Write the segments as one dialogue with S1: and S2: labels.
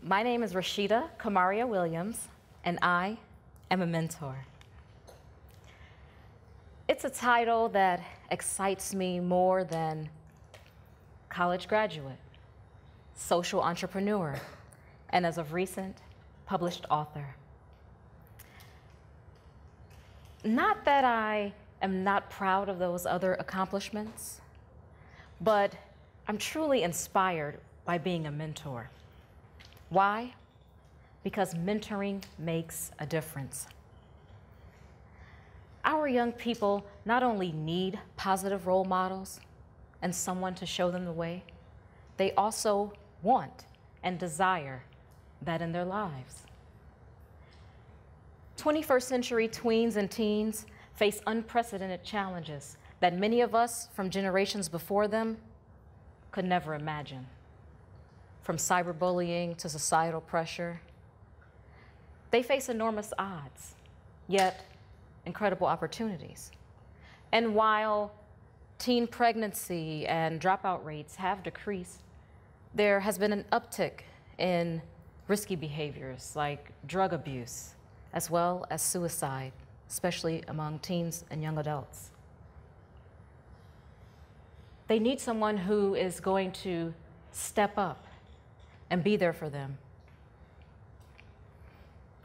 S1: My name is Rasheda Kamaria Williams, and I am a mentor. It's a title that excites me more than college graduate, social entrepreneur, and as of recent, published author. Not that I am not proud of those other accomplishments, but I'm truly inspired by being a mentor. Why? Because mentoring makes a difference. Our young people not only need positive role models and someone to show them the way, they also want and desire that in their lives. 21st century tweens and teens face unprecedented challenges that many of us from generations before them could never imagine. From cyberbullying to societal pressure, they face enormous odds, yet incredible opportunities. And while teen pregnancy and dropout rates have decreased, there has been an uptick in risky behaviors like drug abuse, as well as suicide, especially among teens and young adults. They need someone who is going to step up and be there for them.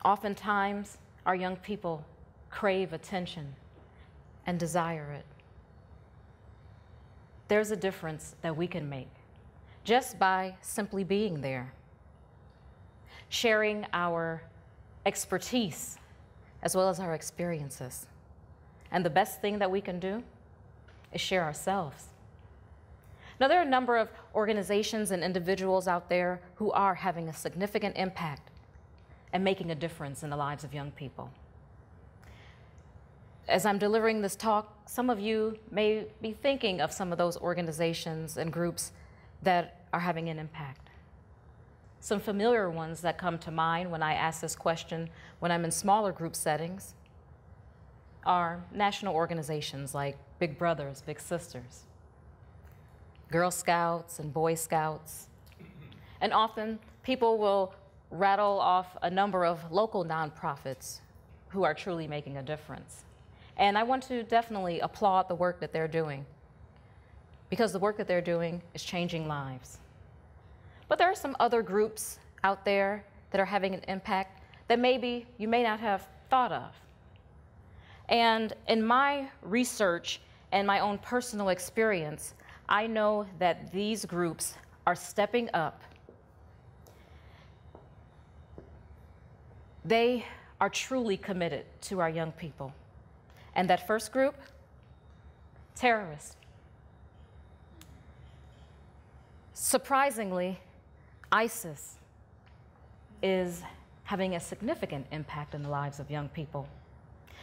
S1: Oftentimes, our young people crave attention and desire it. There's a difference that we can make just by simply being there, sharing our expertise as well as our experiences. And the best thing that we can do is share ourselves. Now, there are a number of organizations and individuals out there who are having a significant impact and making a difference in the lives of young people. As I'm delivering this talk, some of you may be thinking of some of those organizations and groups that are having an impact. Some familiar ones that come to mind when I ask this question when I'm in smaller group settings are national organizations like Big Brothers, Big Sisters, Girl Scouts and Boy Scouts. And often people will rattle off a number of local nonprofits who are truly making a difference. And I want to definitely applaud the work that they're doing, because the work that they're doing is changing lives. But there are some other groups out there that are having an impact that maybe you may not have thought of. And in my research and my own personal experience, I know that these groups are stepping up. They are truly committed to our young people. And that first group, terrorists. Surprisingly, ISIS is having a significant impact in the lives of young people.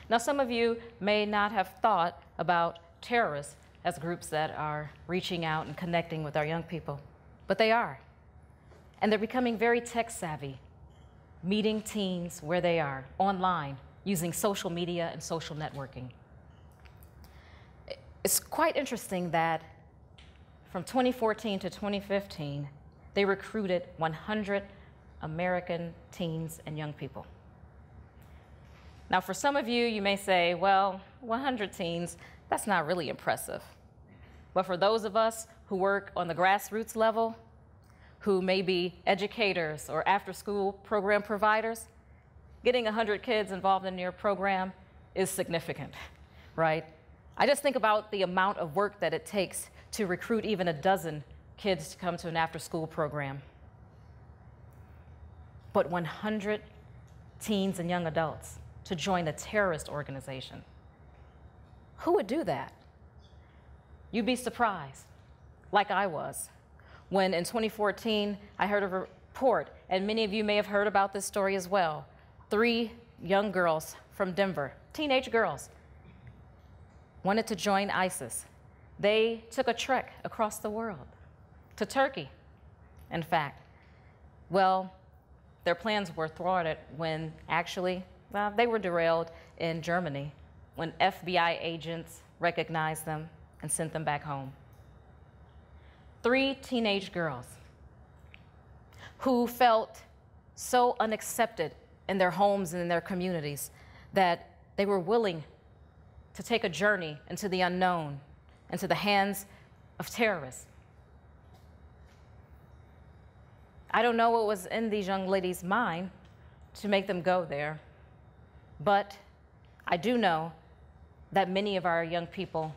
S1: Now, some of you may not have thought about terrorists as groups that are reaching out and connecting with our young people, but they are. And they're becoming very tech savvy, meeting teens where they are, online, using social media and social networking. It's quite interesting that from 2014 to 2015, they recruited 100 American teens and young people. Now, for some of you, you may say, well, 100 teens, that's not really impressive. But for those of us who work on the grassroots level, who may be educators or after-school program providers, getting 100 kids involved in your program is significant, right? I just think about the amount of work that it takes to recruit even a dozen kids to come to an after-school program. But 100 teens and young adults to join a terrorist organization. Who would do that? You'd be surprised, like I was, when in 2014 I heard a report, and many of you may have heard about this story as well. 3 young girls from Denver, teenage girls, wanted to join ISIS. They took a trek across the world, to Turkey, in fact. Well, their plans were thwarted when actually, well, they were derailed in Germany when FBI agents recognized them and sent them back home. 3 teenage girls who felt so unaccepted in their homes and in their communities that they were willing to take a journey into the unknown, into the hands of terrorists. I don't know what was in these young ladies' mind to make them go there, but I do know that many of our young people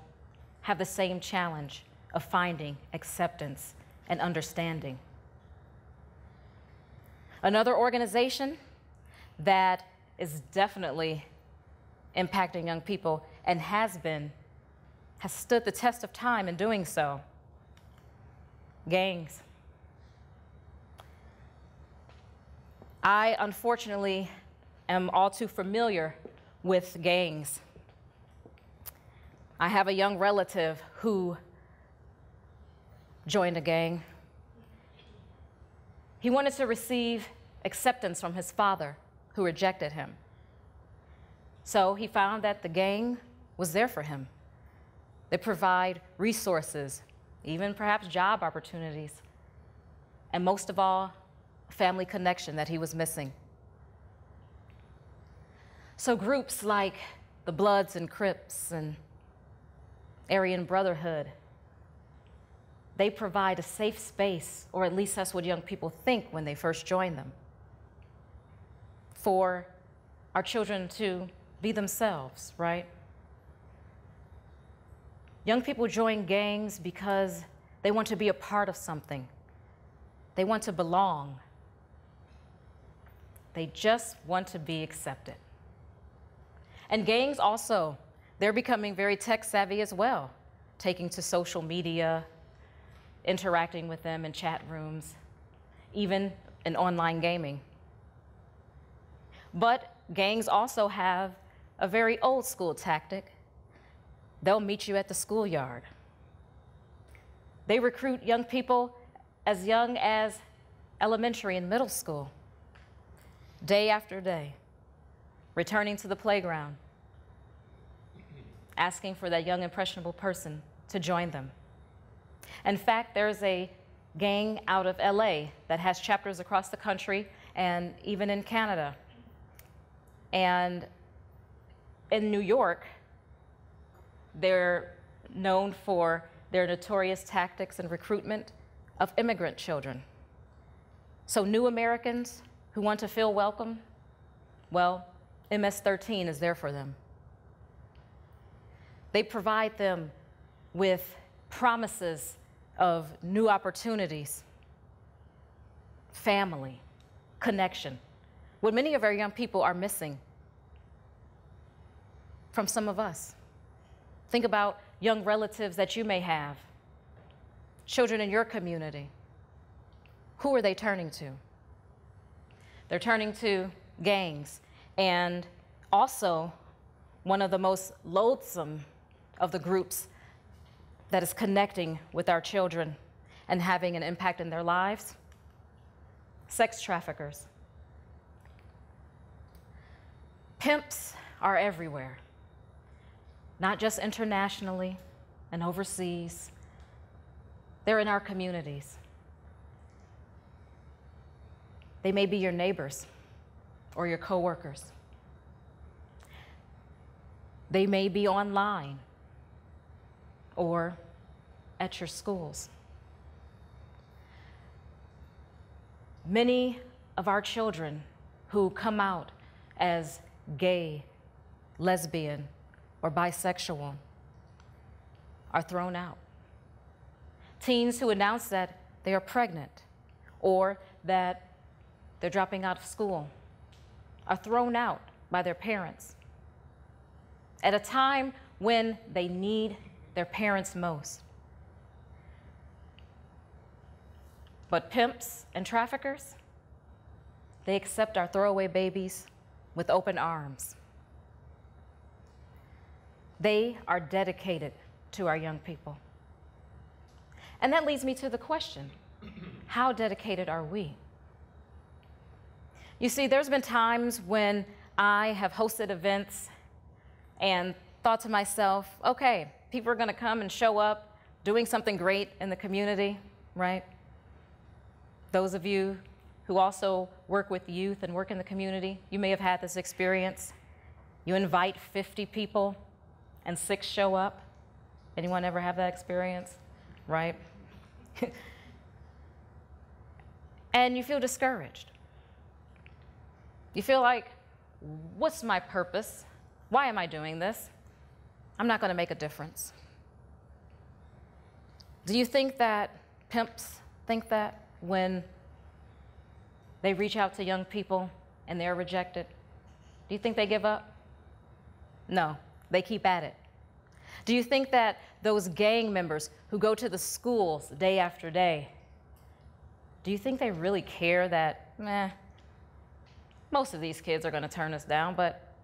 S1: have the same challenge of finding acceptance and understanding. Another organization that is definitely impacting young people and has stood the test of time in doing so: gangs. I, unfortunately, am all too familiar with gangs. I have a young relative who joined a gang. He wanted to receive acceptance from his father, who rejected him. So he found that the gang was there for him. They provide resources, even perhaps job opportunities, and most of all, family connection that he was missing. So groups like the Bloods and Crips and Aryan Brotherhood, they provide a safe space, or at least that's what young people think when they first join them, for our children to be themselves, right? Young people join gangs because they want to be a part of something. They want to belong. They just want to be accepted. And gangs also, they're becoming very tech savvy as well, taking to social media, interacting with them in chat rooms, even in online gaming. But gangs also have a very old school tactic. They'll meet you at the schoolyard. They recruit young people as young as elementary and middle school, day after day, returning to the playground, asking for that young impressionable person to join them. In fact, there's a gang out of LA that has chapters across the country and even in Canada. And in New York, they're known for their notorious tactics and recruitment of immigrant children. So new Americans who want to feel welcome, well, MS-13 is there for them. They provide them with promises of new opportunities, family, connection, what many of our young people are missing from some of us. Think about young relatives that you may have, children in your community. Who are they turning to? They're turning to gangs, and also one of the most loathsome of the groups that is connecting with our children and having an impact in their lives: sex traffickers. Pimps are everywhere, not just internationally and overseas. They're in our communities. They may be your neighbors or your coworkers. They may be online or at your schools. Many of our children who come out as gay, lesbian, or bisexual are thrown out. Teens who announce that they are pregnant or that they're dropping out of school are thrown out by their parents at a time when they need their parents most. But pimps and traffickers, they accept our throwaway babies with open arms. They are dedicated to our young people. And that leads me to the question, how dedicated are we? You see, there's been times when I have hosted events and thought to myself, okay, people are gonna come and show up doing something great in the community, right? Those of you who also work with youth and work in the community, you may have had this experience. You invite 50 people and 6 show up. Anyone ever have that experience? Right? And you feel discouraged. You feel like, what's my purpose? Why am I doing this? I'm not going to make a difference. Do you think that pimps think that when they reach out to young people and they're rejected? Do you think they give up? No, they keep at it. Do you think that those gang members who go to the schools day after day, do you think they really care that, most of these kids are going to turn us down, but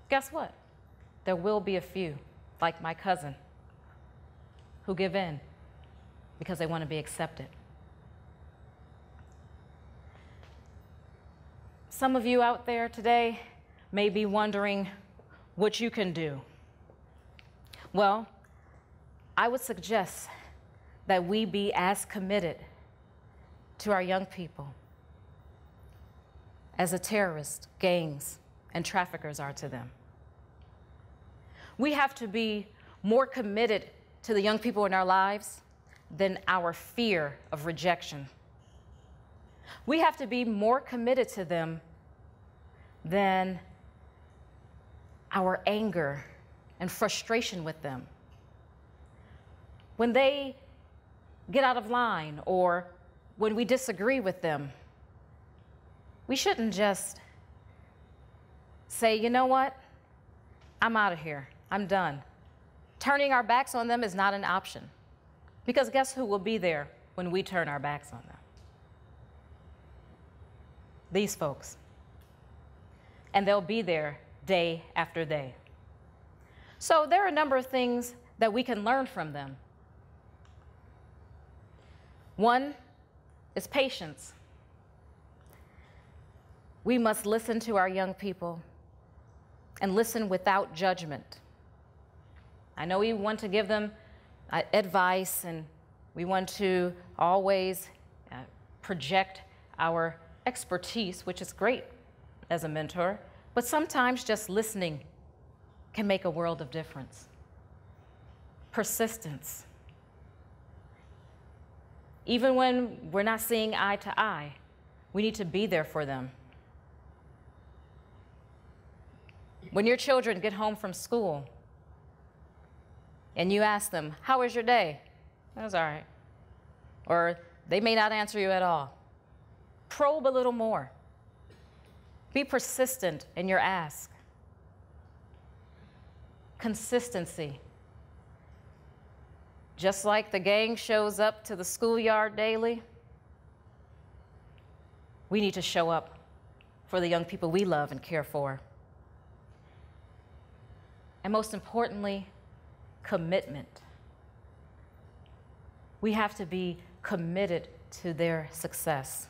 S1: guess what? There will be a few, like my cousin, who give in because they want to be accepted. Some of you out there today may be wondering what you can do. Well, I would suggest that we be as committed to our young people as the terrorists, gangs, and traffickers are to them. We have to be more committed to the young people in our lives than our fear of rejection. We have to be more committed to them than our anger and frustration with them. When they get out of line or when we disagree with them, we shouldn't just say, you know what, I'm out of here, I'm done. Turning our backs on them is not an option, because guess who will be there when we turn our backs on them? These folks. And they'll be there day after day. So there are a number of things that we can learn from them. One is patience. We must listen to our young people and listen without judgment. I know we want to give them advice and we want to always project our expertise, which is great as a mentor, but sometimes just listening can make a world of difference. Persistence. Even when we're not seeing eye to eye, we need to be there for them. When your children get home from school and you ask them, how was your day? That was all right. Or they may not answer you at all. Probe a little more. Be persistent in your ask. Consistency. Just like the gang shows up to the schoolyard daily, we need to show up for the young people we love and care for. And most importantly, commitment. We have to be committed to their success,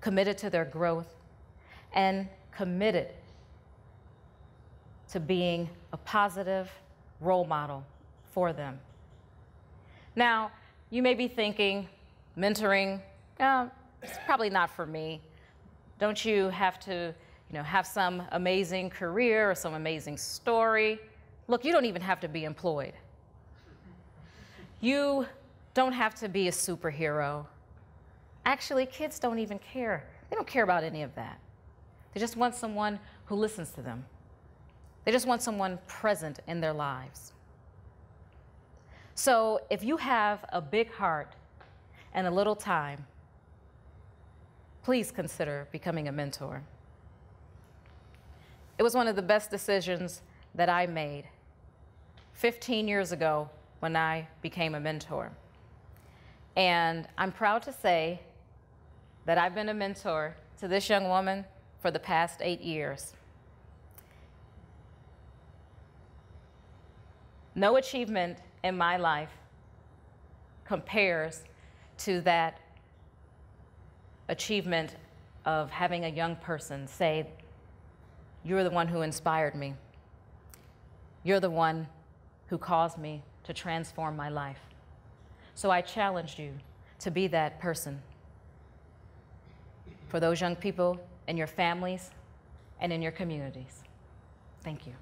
S1: committed to their growth, and committed to being a positive role model for them. Now, you may be thinking, mentoring, it's probably not for me. Don't you have to, have some amazing career or some amazing story? Look, you don't even have to be employed. You don't have to be a superhero. Actually, kids don't even care. They don't care about any of that. They just want someone who listens to them. They just want someone present in their lives. So if you have a big heart and a little time, please consider becoming a mentor. It was one of the best decisions that I made 15 years ago when I became a mentor. And I'm proud to say that I've been a mentor to this young woman for the past 8 years. No achievement in my life compares to that achievement of having a young person say, you're the one who inspired me. You're the one who caused me to transform my life. So I challenge you to be that person. for those young people in your families and in your communities. Thank you.